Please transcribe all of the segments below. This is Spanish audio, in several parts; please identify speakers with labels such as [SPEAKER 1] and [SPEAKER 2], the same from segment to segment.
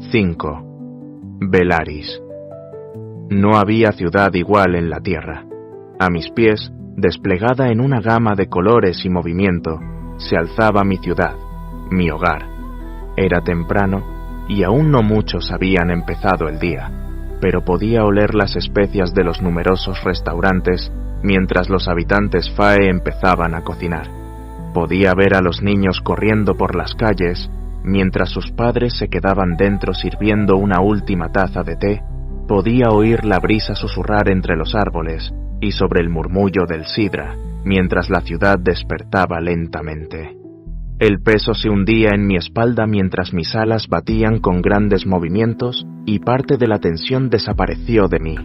[SPEAKER 1] 5. Velaris. No había ciudad igual en la tierra. A mis pies, desplegada en una gama de colores y movimiento, se alzaba mi ciudad, mi hogar. Era temprano y aún no muchos habían empezado el día, pero podía oler las especias de los numerosos restaurantes mientras los habitantes Fae empezaban a cocinar. Podía ver a los niños corriendo por las calles mientras sus padres se quedaban dentro sirviendo una última taza de té. Podía oír la brisa susurrar entre los árboles y sobre el murmullo del sidra mientras la ciudad despertaba lentamente. El peso se hundía en mi espalda mientras mis alas batían con grandes movimientos y parte de la tensión desapareció de mí.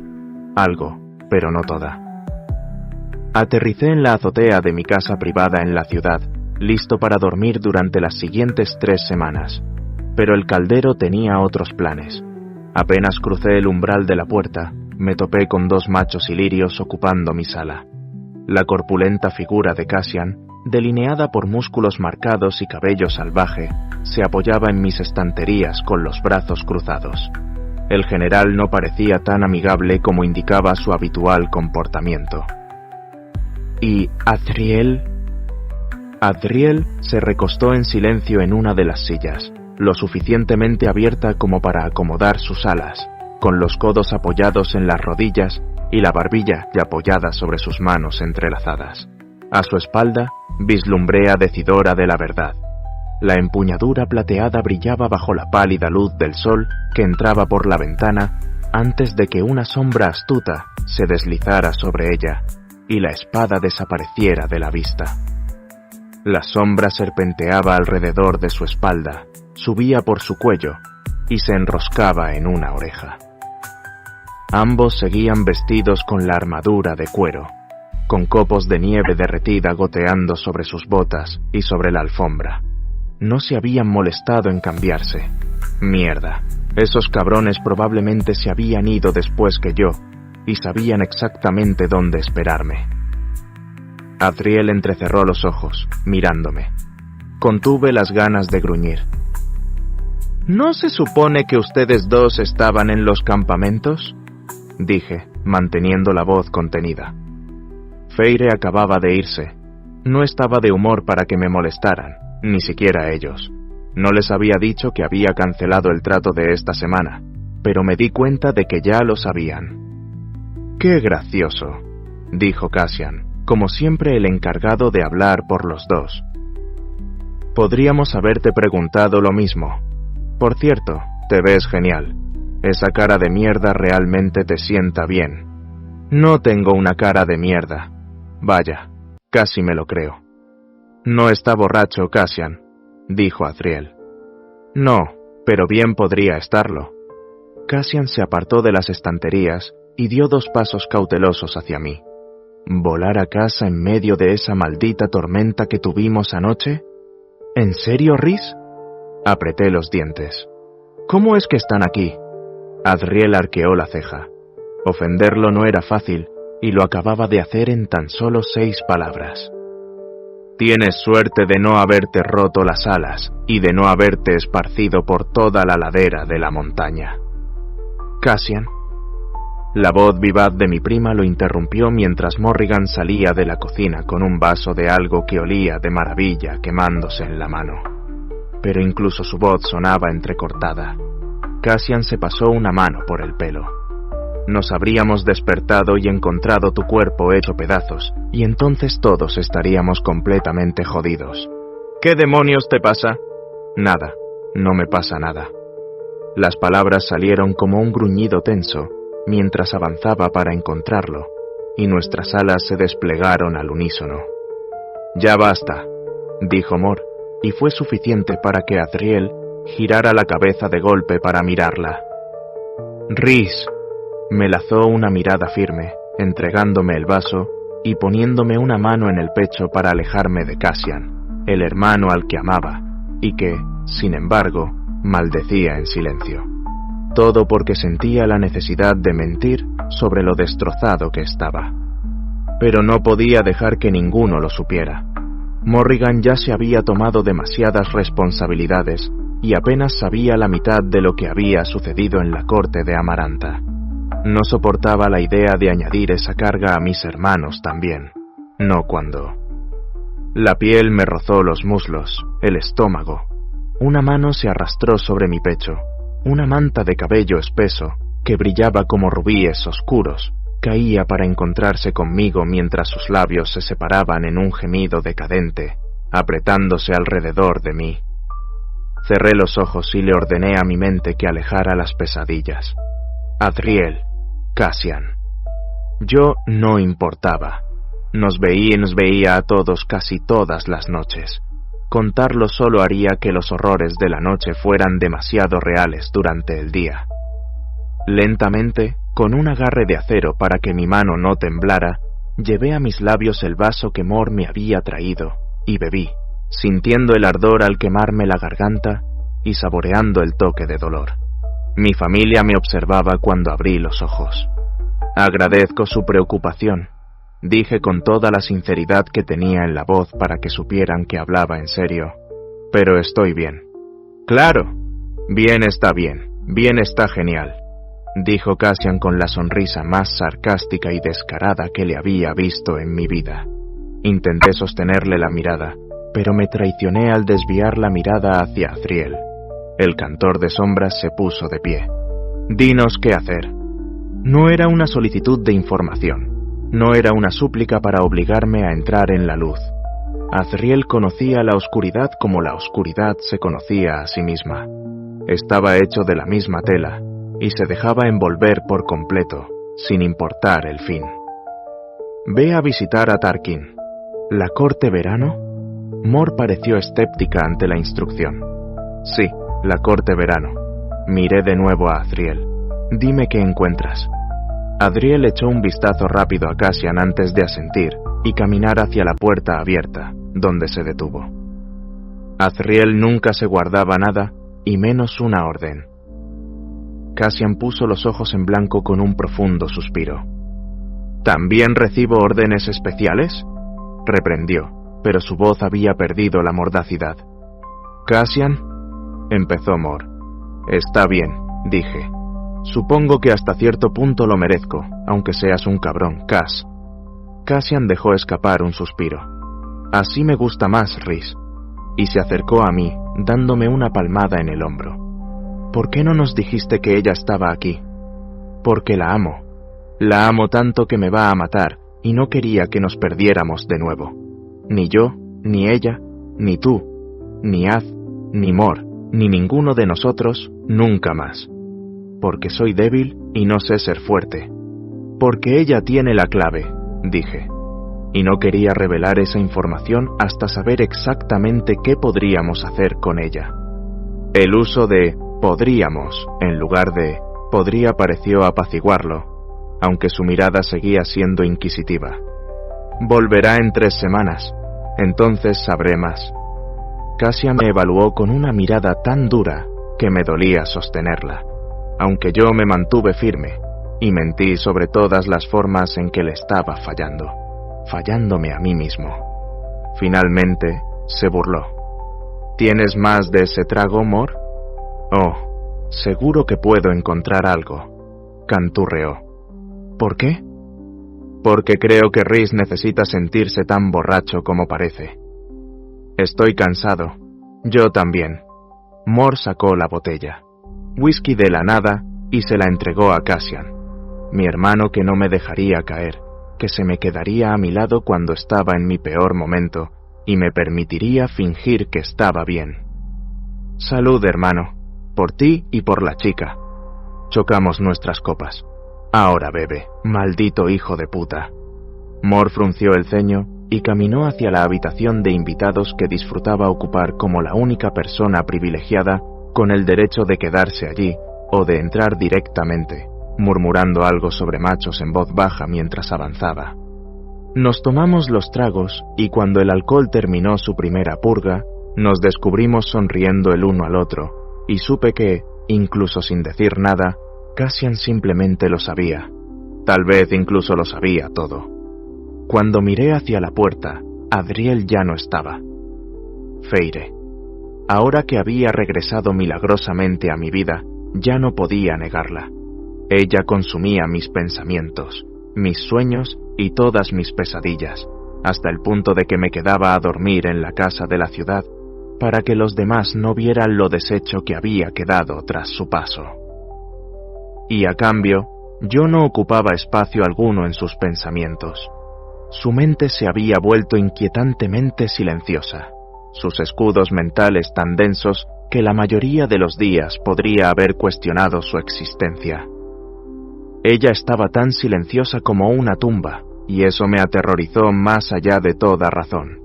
[SPEAKER 1] Algo, pero no toda. Aterricé en la azotea de mi casa privada en la ciudad, listo para dormir durante las siguientes 3 semanas. Pero el caldero tenía otros planes. Apenas crucé el umbral de la puerta, me topé con 2 machos ilirios ocupando mi sala. La corpulenta figura de Cassian, delineada por músculos marcados y cabello salvaje, se apoyaba en mis estanterías con los brazos cruzados. El general no parecía tan amigable como indicaba su habitual comportamiento. ¿Y Azriel? Azriel se recostó en silencio en una de las sillas, lo suficientemente abierta como para acomodar sus alas, con los codos apoyados en las rodillas y la barbilla ya apoyada sobre sus manos entrelazadas. A su espalda vislumbré a Decidora de la Verdad. La empuñadura plateada brillaba bajo la pálida luz del sol que entraba por la ventana antes de que una sombra astuta se deslizara sobre ella y la espada desapareciera de la vista. La sombra serpenteaba alrededor de su espalda, subía por su cuello y se enroscaba en una oreja. Ambos seguían vestidos con la armadura de cuero, con copos de nieve derretida goteando sobre sus botas y sobre la alfombra. No se habían molestado en cambiarse. Mierda, esos cabrones probablemente se habían ido después que yo, y sabían exactamente dónde esperarme. Azriel entrecerró los ojos, mirándome. Contuve las ganas de gruñir. ¿No se supone que ustedes dos estaban en los campamentos?, dije, manteniendo la voz contenida. Feire acababa de irse. No estaba de humor para que me molestaran, ni siquiera ellos. No les había dicho que había cancelado el trato de esta semana, pero me di cuenta de que ya lo sabían. «Qué gracioso», dijo Cassian, como siempre el encargado de hablar por los dos. «Podríamos haberte preguntado lo mismo. Por cierto, te ves genial. Esa cara de mierda realmente te sienta bien». «No tengo una cara de mierda. Vaya, casi me lo creo». «No está borracho, Cassian», dijo Azriel. «No, pero bien podría estarlo». Cassian se apartó de las estanterías y dio 2 pasos cautelosos hacia mí. ¿Volar a casa en medio de esa maldita tormenta que tuvimos anoche? ¿En serio, Rhys? Apreté los dientes. ¿Cómo es que están aquí? Azriel arqueó la ceja. Ofenderlo no era fácil, y lo acababa de hacer en tan solo 6 palabras. Tienes suerte de no haberte roto las alas y de no haberte esparcido por toda la ladera de la montaña. Cassian. La voz vivaz de mi prima lo interrumpió mientras Morrigan salía de la cocina con un vaso de algo que olía de maravilla quemándose en la mano. Pero incluso su voz sonaba entrecortada. Cassian se pasó una mano por el pelo. Nos habríamos despertado y encontrado tu cuerpo hecho pedazos, y entonces todos estaríamos completamente jodidos. ¿Qué demonios te pasa? Nada, no me pasa nada. Las palabras salieron como un gruñido tenso, mientras avanzaba para encontrarlo, y nuestras alas se desplegaron al unísono. «Ya basta», dijo Mor, y fue suficiente para que Azriel girara la cabeza de golpe para mirarla. «Rhys», me lanzó una mirada firme, entregándome el vaso y poniéndome una mano en el pecho para alejarme de Cassian, el hermano al que amaba, y que, sin embargo, maldecía en silencio. Todo porque sentía la necesidad de mentir sobre lo destrozado que estaba. Pero no podía dejar que ninguno lo supiera. Morrigan ya se había tomado demasiadas responsabilidades y apenas sabía la mitad de lo que había sucedido en la corte de Amaranta. No soportaba la idea de añadir esa carga a mis hermanos también. No cuando... La piel me rozó los muslos, el estómago. Una mano se arrastró sobre mi pecho. Una manta de cabello espeso, que brillaba como rubíes oscuros, caía para encontrarse conmigo mientras sus labios se separaban en un gemido decadente, apretándose alrededor de mí. Cerré los ojos y le ordené a mi mente que alejara las pesadillas. Azriel, Cassian. Yo no importaba. Nos veía a todos casi todas las noches. Contarlo solo haría que los horrores de la noche fueran demasiado reales durante el día. Lentamente, con un agarre de acero para que mi mano no temblara, llevé a mis labios el vaso que Mor me había traído, y bebí, sintiendo el ardor al quemarme la garganta y saboreando el toque de dolor. Mi familia me observaba cuando abrí los ojos. Agradezco su preocupación, dije con toda la sinceridad que tenía en la voz para que supieran que hablaba en serio, pero estoy bien. Claro, bien está genial, dijo Cassian con la sonrisa más sarcástica y descarada que le había visto en mi vida. Intenté sostenerle la mirada, pero me traicioné al desviar la mirada hacia Azriel. El cantor de sombras se puso de pie. Dinos qué hacer. No era una solicitud de información, no era una súplica para obligarme a entrar en la luz. Azriel conocía la oscuridad como la oscuridad se conocía a sí misma. Estaba hecho de la misma tela, y se dejaba envolver por completo, sin importar el fin. Ve a visitar a Tarkin. ¿La corte verano? Mor pareció escéptica ante la instrucción. Sí, la corte verano. Miré de nuevo a Azriel. Dime qué encuentras. Azriel echó un vistazo rápido a Cassian antes de asentir y caminar hacia la puerta abierta, donde se detuvo. Azriel nunca se guardaba nada, y menos una orden. Cassian puso los ojos en blanco con un profundo suspiro. ¿También recibo órdenes especiales?, reprendió, pero su voz había perdido la mordacidad. «Cassian», empezó Mor. «Está bien», dije. «Supongo que hasta cierto punto lo merezco, aunque seas un cabrón, Cass». Cassian dejó escapar un suspiro. «Así me gusta más, Rhys», y se acercó a mí, dándome una palmada en el hombro. «¿Por qué no nos dijiste que ella estaba aquí?» «Porque la amo. La amo tanto que me va a matar, y no quería que nos perdiéramos de nuevo. Ni yo, ni ella, ni tú, ni Az, ni Mor, ni ninguno de nosotros, nunca más. Porque soy débil y no sé ser fuerte. Porque ella tiene la clave», dije. Y no quería revelar esa información hasta saber exactamente qué podríamos hacer con ella. El uso de «podríamos» en lugar de «podría» pareció apaciguarlo, aunque su mirada seguía siendo inquisitiva. «Volverá en 3 semanas, entonces sabré más». Cassian me evaluó con una mirada tan dura que me dolía sostenerla, aunque yo me mantuve firme, y mentí sobre todas las formas en que le estaba fallándome a mí mismo. Finalmente, se burló. «¿Tienes más de ese trago, Mor?» «Oh, seguro que puedo encontrar algo», canturreó. «¿Por qué?» «Porque creo que Rhys necesita sentirse tan borracho como parece». «Estoy cansado. Yo también». Mor sacó la botella. Whisky de la nada y se la entregó a Cassian, mi hermano que no me dejaría caer, que se me quedaría a mi lado cuando estaba en mi peor momento y me permitiría fingir que estaba bien. «Salud, hermano, por ti y por la chica». Chocamos nuestras copas. «Ahora bebe, maldito hijo de puta». Mor frunció el ceño y caminó hacia la habitación de invitados que disfrutaba ocupar como la única persona privilegiada con el derecho de quedarse allí o de entrar directamente, murmurando algo sobre machos en voz baja mientras avanzaba. Nos tomamos los tragos y cuando el alcohol terminó su primera purga, nos descubrimos sonriendo el uno al otro, y supe que, incluso sin decir nada, Cassian simplemente lo sabía. Tal vez incluso lo sabía todo. Cuando miré hacia la puerta, Azriel ya no estaba. Feire. ahora que había regresado milagrosamente a mi vida, ya no podía negarla. Ella consumía mis pensamientos, mis sueños y todas mis pesadillas, hasta el punto de que me quedaba a dormir en la casa de la ciudad para que los demás no vieran lo deshecho que había quedado tras su paso. Y a cambio, yo no ocupaba espacio alguno en sus pensamientos. Su mente se había vuelto inquietantemente silenciosa, sus escudos mentales tan densos que la mayoría de los días podría haber cuestionado su existencia. Ella estaba tan silenciosa como una tumba, y eso me aterrorizó más allá de toda razón.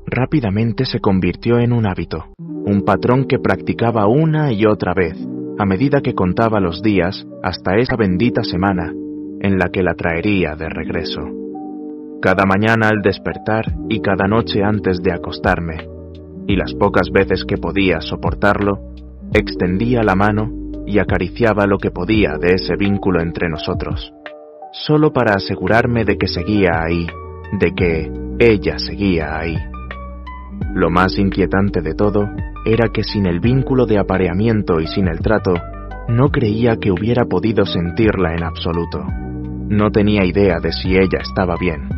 [SPEAKER 1] Rápidamente se convirtió en un hábito, un patrón que practicaba una y otra vez, a medida que contaba los días hasta esa bendita semana en la que la traería de regreso. Cada mañana al despertar y cada noche antes de acostarme, y las pocas veces que podía soportarlo, extendía la mano y acariciaba lo que podía de ese vínculo entre nosotros, solo para asegurarme de que seguía ahí, de que ella seguía ahí. Lo más inquietante de todo era que sin el vínculo de apareamiento y sin el trato, no creía que hubiera podido sentirla en absoluto. No tenía idea de si ella estaba bien,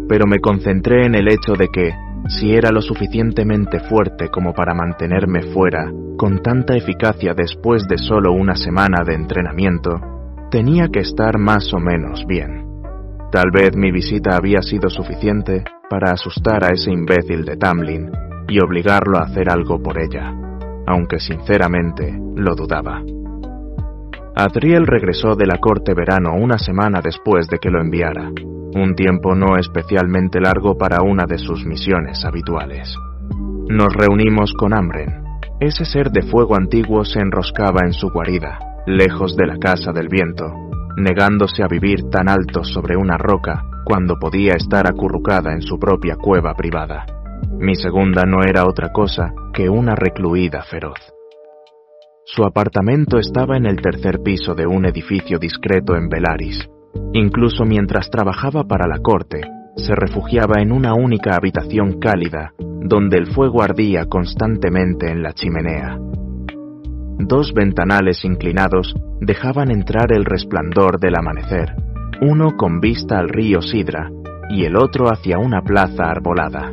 [SPEAKER 1] pero me concentré en el hecho de que, si era lo suficientemente fuerte como para mantenerme fuera con tanta eficacia después de solo una semana de entrenamiento, tenía que estar más o menos bien. Tal vez mi visita había sido suficiente para asustar a ese imbécil de Tamlin y obligarlo a hacer algo por ella, aunque sinceramente lo dudaba. Azriel regresó de la corte verano una semana después de que lo enviara, un tiempo no especialmente largo para una de sus misiones habituales. Nos reunimos con Amren. Ese ser de fuego antiguo se enroscaba en su guarida, lejos de la Casa del Viento, negándose a vivir tan alto sobre una roca cuando podía estar acurrucada en su propia cueva privada. Mi segunda no era otra cosa que una recluida feroz. Su apartamento estaba en el tercer piso de un edificio discreto en Velaris. Incluso mientras trabajaba para la corte, se refugiaba en una única habitación cálida, donde el fuego ardía constantemente en la chimenea. 2 ventanales inclinados dejaban entrar el resplandor del amanecer, uno con vista al río Sidra y el otro hacia una plaza arbolada.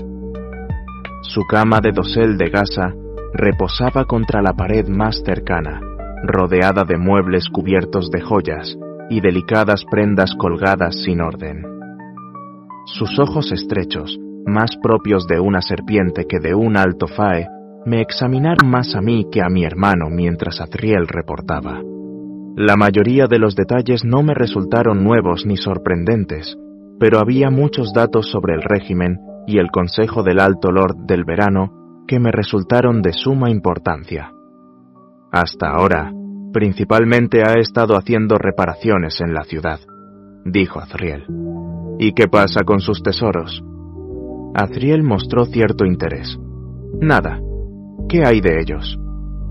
[SPEAKER 1] Su cama de dosel de gasa reposaba contra la pared más cercana, rodeada de muebles cubiertos de joyas y delicadas prendas colgadas sin orden. Sus ojos estrechos, más propios de una serpiente que de un alto fae, me examinaron más a mí que a mi hermano mientras Azriel reportaba. La mayoría de los detalles no me resultaron nuevos ni sorprendentes, pero había muchos datos sobre el régimen y el Consejo del Alto Lord del Verano que me resultaron de suma importancia. Hasta ahora, principalmente ha estado haciendo reparaciones en la ciudad, dijo Azriel. ¿Y qué pasa con sus tesoros? Azriel mostró cierto interés. Nada. ¿Qué hay de ellos?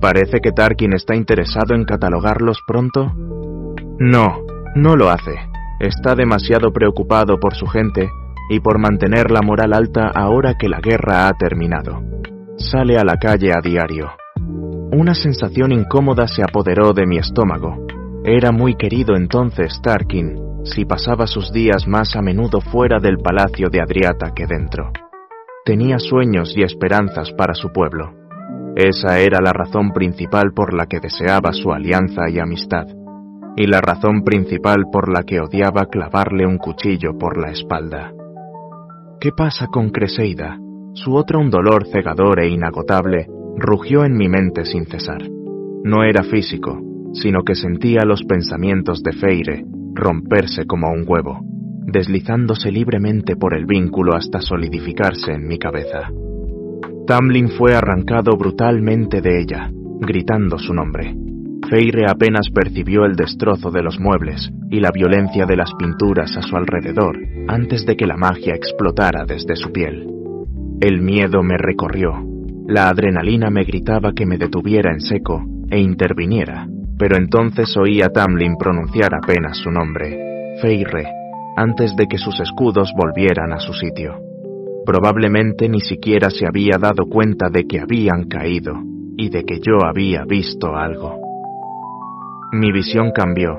[SPEAKER 1] ¿Parece que Tarkin está interesado en catalogarlos pronto? No, no lo hace. Está demasiado preocupado por su gente y por mantener la moral alta ahora que la guerra ha terminado. Sale a la calle a diario. Una sensación incómoda se apoderó de mi estómago. Era muy querido entonces Tarkin, si pasaba sus días más a menudo fuera del palacio de Adriata que dentro. Tenía sueños y esperanzas para su pueblo. Esa era la razón principal por la que deseaba su alianza y amistad, y la razón principal por la que odiaba clavarle un cuchillo por la espalda. ¿Qué pasa con Creseida? Su otro un dolor cegador e inagotable rugió en mi mente sin cesar. No era físico, sino que sentía los pensamientos de Feire romperse como un huevo, deslizándose libremente por el vínculo hasta solidificarse en mi cabeza. Tamlin fue arrancado brutalmente de ella, gritando su nombre. Feire apenas percibió el destrozo de los muebles y la violencia de las pinturas a su alrededor antes de que la magia explotara desde su piel. El miedo me recorrió. La adrenalina me gritaba que me detuviera en seco e interviniera, pero entonces oí a Tamlin pronunciar apenas su nombre, Feire, antes de que sus escudos volvieran a su sitio. Probablemente ni siquiera se había dado cuenta de que habían caído y de que yo había visto algo. Mi visión cambió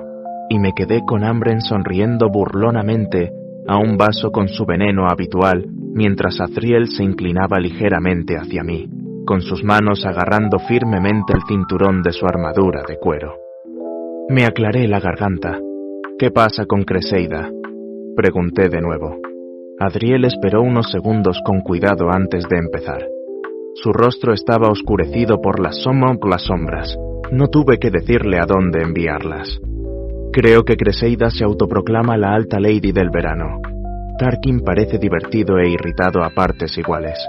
[SPEAKER 1] y me quedé con Ambren sonriendo burlonamente a un vaso con su veneno habitual mientras Azriel se inclinaba ligeramente hacia mí, con sus manos agarrando firmemente el cinturón de su armadura de cuero. Me aclaré la garganta. ¿Qué pasa con Creseida?, pregunté de nuevo. Azriel esperó unos segundos con cuidado antes de empezar. Su rostro estaba oscurecido por las sombras. No tuve que decirle a dónde enviarlas. Creo que Creseida se autoproclama la alta lady del verano. Tarkin parece divertido e irritado a partes iguales.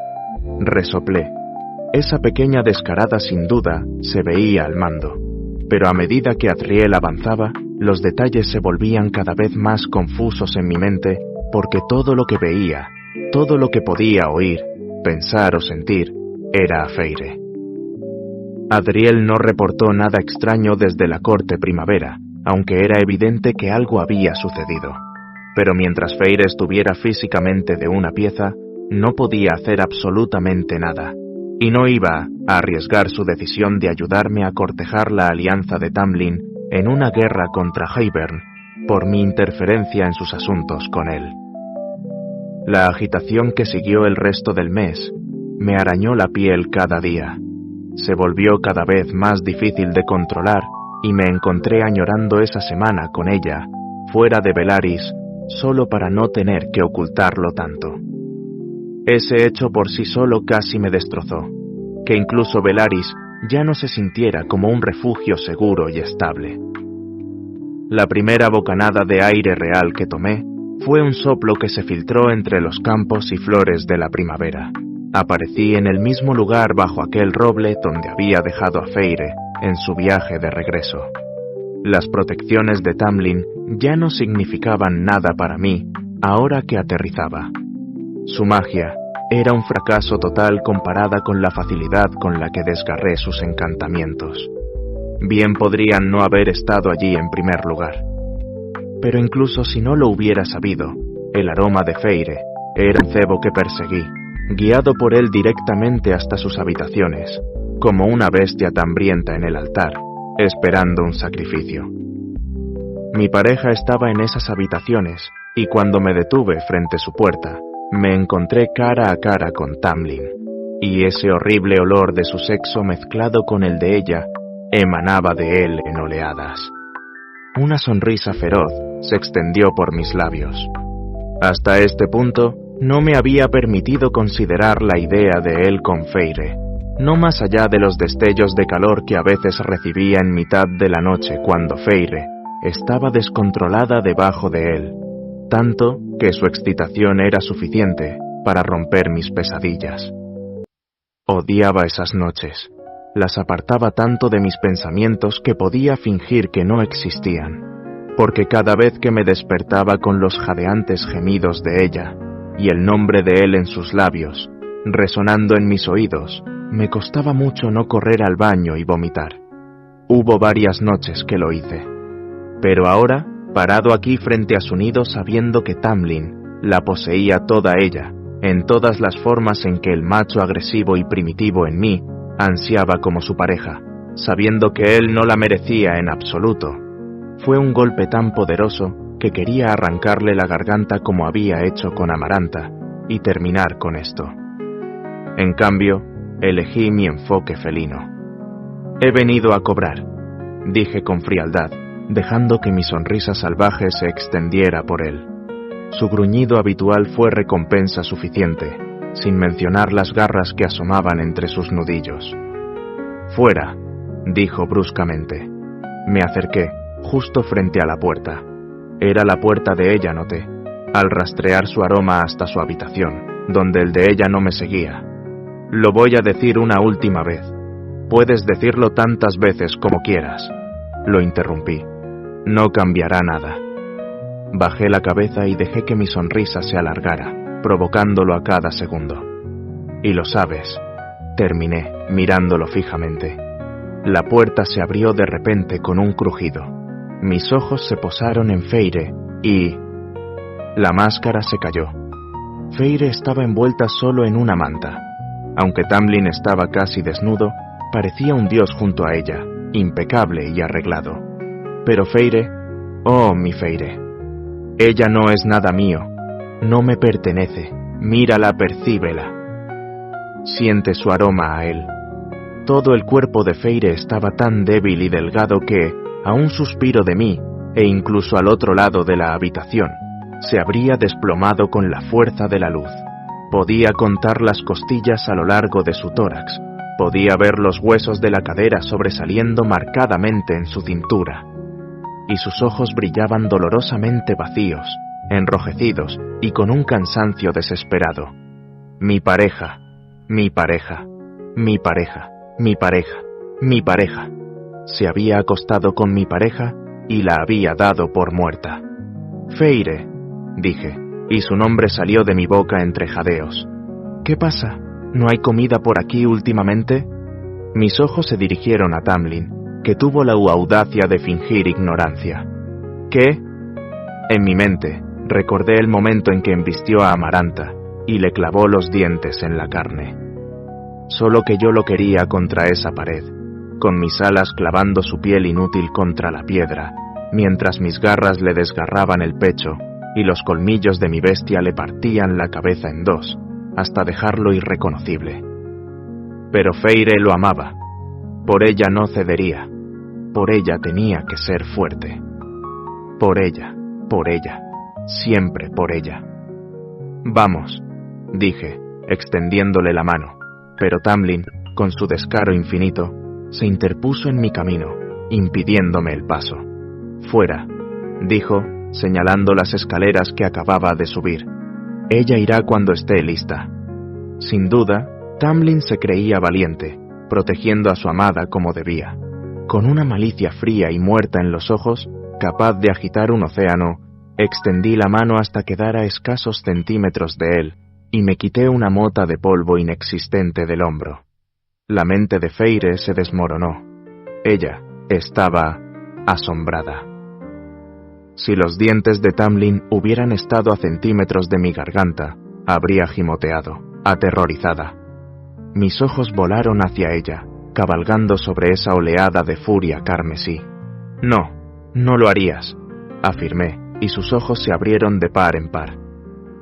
[SPEAKER 1] Resoplé. Esa pequeña descarada sin duda se veía al mando, pero a medida que Azriel avanzaba, los detalles se volvían cada vez más confusos en mi mente porque todo lo que veía, todo lo que podía oír, pensar o sentir, era a Feire. Azriel no reportó nada extraño desde la corte primavera, aunque era evidente que algo había sucedido. Pero mientras Feire estuviera físicamente de una pieza, no podía hacer absolutamente nada, y no iba a arriesgar su decisión de ayudarme a cortejar la alianza de Tamlin en una guerra contra Hybern por mi interferencia en sus asuntos con él. La agitación que siguió el resto del mes me arañó la piel cada día. Se volvió cada vez más difícil de controlar y me encontré añorando esa semana con ella, fuera de Velaris, solo para no tener que ocultarlo tanto. Ese hecho por sí solo casi me destrozó, que incluso Velaris ya no se sintiera como un refugio seguro y estable. La primera bocanada de aire real que tomé fue un soplo que se filtró entre los campos y flores de la primavera. Aparecí en el mismo lugar bajo aquel roble donde había dejado a Feire en su viaje de regreso. Las protecciones de Tamlin ya no significaban nada para mí ahora que aterrizaba. Su magia era un fracaso total comparada con la facilidad con la que desgarré sus encantamientos. Bien podrían no haber estado allí en primer lugar. Pero incluso si no lo hubiera sabido, el aroma de Feire era un cebo que perseguí, guiado por él directamente hasta sus habitaciones, como una bestia hambrienta en el altar, esperando un sacrificio. Mi pareja estaba en esas habitaciones, y cuando me detuve frente a su puerta, me encontré cara a cara con Tamlin, y ese horrible olor de su sexo mezclado con el de ella emanaba de él en oleadas. Una sonrisa feroz se extendió por mis labios. Hasta este punto, no me había permitido considerar la idea de él con Feire, no más allá de los destellos de calor que a veces recibía en mitad de la noche cuando Feire estaba descontrolada debajo de él, tanto que su excitación era suficiente para romper mis pesadillas. Odiaba esas noches. Las apartaba tanto de mis pensamientos que podía fingir que no existían, porque cada vez que me despertaba con los jadeantes gemidos de ella y el nombre de él en sus labios, resonando en mis oídos, me costaba mucho no correr al baño y vomitar. Hubo varias noches que lo hice. Pero ahora, parado aquí frente a su nido sabiendo que Tamlin la poseía toda ella, en todas las formas en que el macho agresivo y primitivo en mí ansiaba como su pareja, sabiendo que él no la merecía en absoluto, fue un golpe tan poderoso que quería arrancarle la garganta como había hecho con Amaranta y terminar con esto. En cambio, elegí mi enfoque felino. He venido a cobrar, dije con frialdad, dejando que mi sonrisa salvaje se extendiera por él. Su gruñido habitual fue recompensa suficiente, sin mencionar las garras que asomaban entre sus nudillos. «Fuera», dijo bruscamente. Me acerqué, justo frente a la puerta. Era la puerta de ella, noté, al rastrear su aroma hasta su habitación, donde el de ella no me seguía. «Lo voy a decir una última vez. Puedes decirlo tantas veces como quieras», lo interrumpí. «No cambiará nada». Bajé la cabeza y dejé que mi sonrisa se alargara, provocándolo a cada segundo. «Y lo sabes», terminé, mirándolo fijamente. La puerta se abrió de repente con un crujido. Mis ojos se posaron en Feire y... la máscara se cayó. Feire estaba envuelta solo en una manta. Aunque Tamlin estaba casi desnudo, parecía un dios junto a ella, impecable y arreglado. Pero Feire, oh mi Feire, ella no es nada mío, no me pertenece, mírala, percíbela. Siente su aroma a él. Todo el cuerpo de Feire estaba tan débil y delgado que, a un suspiro de mí, e incluso al otro lado de la habitación, se habría desplomado con la fuerza de la luz. Podía contar las costillas a lo largo de su tórax, podía ver los huesos de la cadera sobresaliendo marcadamente en su cintura, y sus ojos brillaban dolorosamente vacíos, enrojecidos y con un cansancio desesperado. Mi pareja, mi pareja, mi pareja, mi pareja, mi pareja. Se había acostado con mi pareja y la había dado por muerta. Feire, dije, y su nombre salió de mi boca entre jadeos. ¿Qué pasa? ¿No hay comida por aquí últimamente? Mis ojos se dirigieron a Tamlin, que tuvo la audacia de fingir ignorancia. ¿Qué? En mi mente, recordé el momento en que embistió a Amaranta y le clavó los dientes en la carne. Solo que yo lo quería contra esa pared, con mis alas clavando su piel inútil contra la piedra, mientras mis garras le desgarraban el pecho y los colmillos de mi bestia le partían la cabeza en dos, hasta dejarlo irreconocible. Pero Feire lo amaba. Por ella no cedería. Por ella tenía que ser fuerte. Por ella, siempre por ella. Vamos, dije, extendiéndole la mano, pero Tamlin, con su descaro infinito, se interpuso en mi camino, impidiéndome el paso. Fuera, dijo, señalando las escaleras que acababa de subir. Ella irá cuando esté lista. Sin duda, Tamlin se creía valiente, protegiendo a su amada como debía. Con una malicia fría y muerta en los ojos, capaz de agitar un océano, extendí la mano hasta quedar a escasos centímetros de él, y me quité una mota de polvo inexistente del hombro. La mente de Feire se desmoronó. Ella estaba asombrada. Si los dientes de Tamlin hubieran estado a centímetros de mi garganta, habría gimoteado, aterrorizada. Mis ojos volaron hacia ella, cabalgando sobre esa oleada de furia carmesí. No, no lo harías, afirmé, y sus ojos se abrieron de par en par.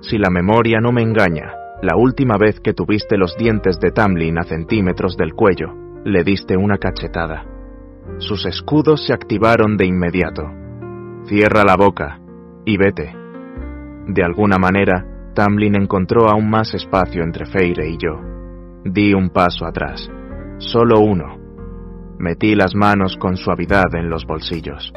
[SPEAKER 1] Si la memoria no me engaña, la última vez que tuviste los dientes de Tamlin a centímetros del cuello, le diste una cachetada. Sus escudos se activaron de inmediato. Cierra la boca y vete. De alguna manera, Tamlin encontró aún más espacio entre Feire y yo. Di un paso atrás, solo uno. Metí las manos con suavidad en los bolsillos.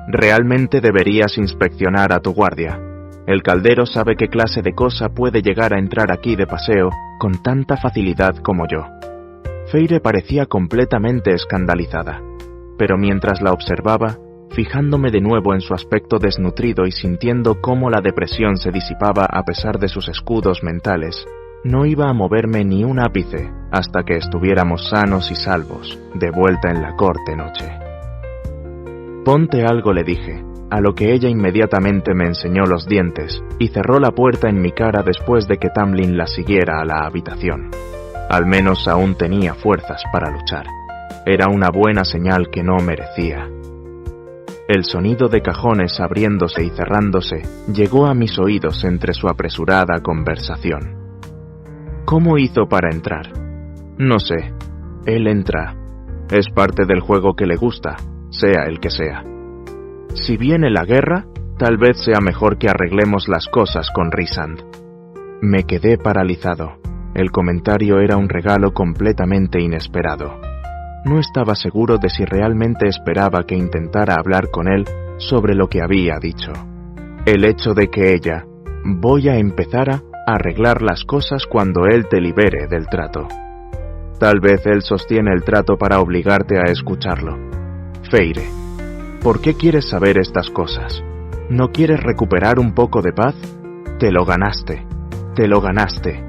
[SPEAKER 1] Realmente deberías inspeccionar a tu guardia. El caldero sabe qué clase de cosa puede llegar a entrar aquí de paseo con tanta facilidad como yo. Feire parecía completamente escandalizada, pero mientras la observaba, fijándome de nuevo en su aspecto desnutrido y sintiendo cómo la depresión se disipaba a pesar de sus escudos mentales, no iba a moverme ni un ápice hasta que estuviéramos sanos y salvos, de vuelta en la corte noche. Ponte algo, le dije, a lo que ella inmediatamente me enseñó los dientes y cerró la puerta en mi cara después de que Tamlin la siguiera a la habitación. Al menos aún tenía fuerzas para luchar. Era una buena señal que no merecía. El sonido de cajones abriéndose y cerrándose llegó a mis oídos entre su apresurada conversación. ¿Cómo hizo para entrar? No sé. Él entra. Es parte del juego que le gusta, sea el que sea. Si viene la guerra, tal vez sea mejor que arreglemos las cosas con Rhysand. Me quedé paralizado. El comentario era un regalo completamente inesperado. No estaba seguro de si realmente esperaba que intentara hablar con él sobre lo que había dicho. El hecho de que ella, voy a empezar a arreglar las cosas cuando él te libere del trato. Tal vez él sostiene el trato para obligarte a escucharlo. Feire, ¿por qué quieres saber estas cosas? ¿No quieres recuperar un poco de paz? Te lo ganaste. Te lo ganaste.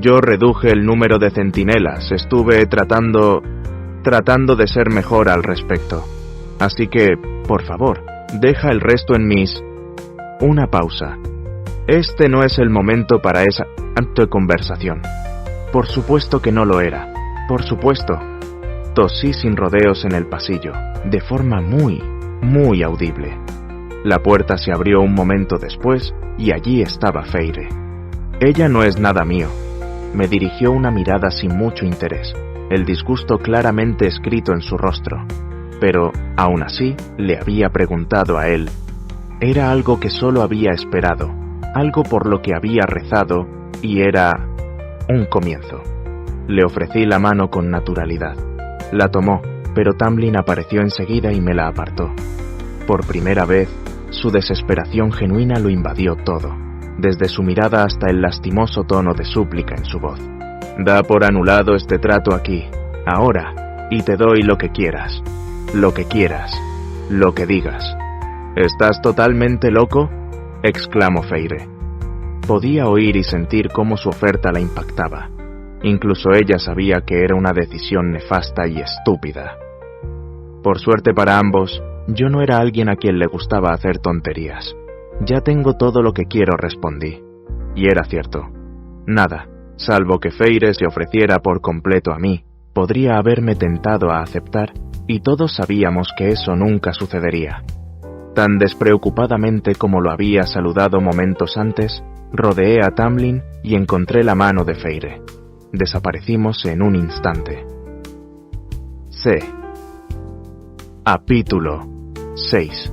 [SPEAKER 1] Yo reduje el número de centinelas, estuve tratando de ser mejor al respecto. Así que, por favor, deja el resto en mis... Una pausa. Este no es el momento para esa conversación. Por supuesto que no lo era. Por supuesto. Tosí sin rodeos en el pasillo, de forma muy audible. La puerta se abrió un momento después y allí estaba Feire. Ella no es nada mío. Me dirigió una mirada sin mucho interés, el disgusto claramente escrito en su rostro. Pero, aún así, le había preguntado a él. Era algo que solo había esperado, algo por lo que había rezado, y era un comienzo. Le ofrecí la mano con naturalidad. La tomó, pero Tamlin apareció enseguida y me la apartó. Por primera vez, su desesperación genuina lo invadió todo, desde su mirada hasta el lastimoso tono de súplica en su voz. Da por anulado este trato aquí, ahora, y te doy lo que quieras, lo que quieras, lo que digas. ¿Estás totalmente loco?, exclamó Feire. Podía oír y sentir cómo su oferta la impactaba. Incluso ella sabía que era una decisión nefasta y estúpida. Por suerte para ambos, yo no era alguien a quien le gustaba hacer tonterías. Ya tengo todo lo que quiero, respondí. Y era cierto. Nada, salvo que Feire se ofreciera por completo a mí, podría haberme tentado a aceptar, y todos sabíamos que eso nunca sucedería. Tan despreocupadamente como lo había saludado momentos antes, rodeé a Tamlin y encontré la mano de Feire. Desaparecimos en un instante. C. Capítulo 6.